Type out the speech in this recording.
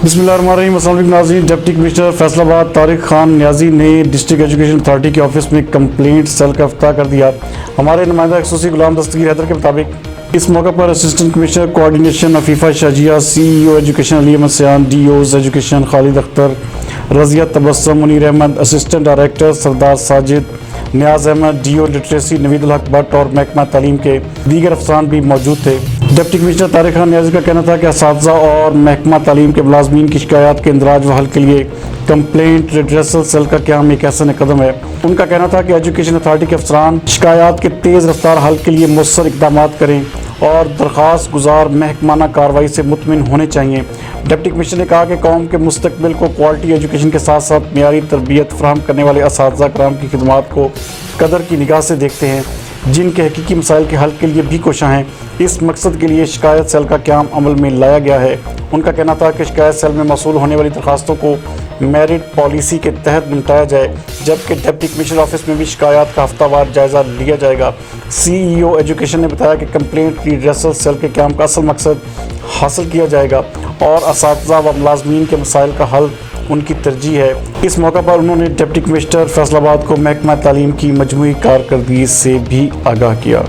बिस्मिल्लाहिर्रहमानिर्रहीम। अस्सलाम वालेकुम नाज़रीन। डिप्टी कमिश्नर फैसलाबाद तारिक खान नियाज़ी ने डिस्ट्रिक्ट एजुकेशन अथॉरिटी के ऑफिस में कंप्लेंट सेल का इफ्तिताह कर दिया। हमारे नुमाइंदा खसूसी गुलाम दस्तगीर हैदर के मुताबिक इस मौके पर assistant commissioner coordination Afifa Shazia, CEO education Ali Ahmed Sayan, DOs education Khalid Akhtar, Razia Tabassum, Munir Ahmed, assistant director Sardar Sajid, Niaz Ahmed, DO literacy Naveedul Haq Bhatt और महकमा तालीम के दीगर अफसरान भी मौजूद थे। डिप्टी कमिश्नर तारिक खान नियाज़ी का कहना था कि असातिज़ा और महकमा तालीम के मुलाज़मीन की शिकायत के इंदराज व हल के लिए कंप्लेंट रिड्रेसल सेल का क़याम एक ऐसा कदम है। उनका कहना था कि एजुकेशन अथॉरिटी के अफसरान शिकायत के तेज़ रफ्तार हल के लिए मुयस्सर इक़दाम करें और दरख्वास्त गुजार महकमाना कार्रवाई से मुतमिन होने चाहिए। डिप्टी कमिश्नर ने कहा कि कौम के मुस्तकबिल को क्वालिटी एजुकेशन के साथ साथ मियारी तरबियत फराहम करने वाले असातिज़ा कराम की खिदमात को कदर की निगाह से देखते हैं, जिनके हकीकी मसाइल के हल के लिए भी कोशां हैं। इस मकसद के लिए शिकायत सेल का क़याम अमल में लाया गया है। उनका कहना था कि शिकायत सेल में मौसूल होने वाली दरखास्तों को मेरिट पॉलिसी के तहत निपटाया जाए, जबकि डिप्टी कमिश्नर ऑफिस में भी शिकायत का हफ्तावार जायज़ा लिया जाएगा। CEO एजुकेशन ने बताया कि कंप्लेंट रिड्रेसल सेल के क़याम का असल मकसद हासिल किया जाएगा और असातिज़ा व मुलाज़मीन के मसाइल का हल उनकी तरजीह है। इस मौका पर उन्होंने डिप्टी कमिश्नर फैसलाबाद को महकमा तालीम की मजमूई कारकर्दगी से भी आगाह किया।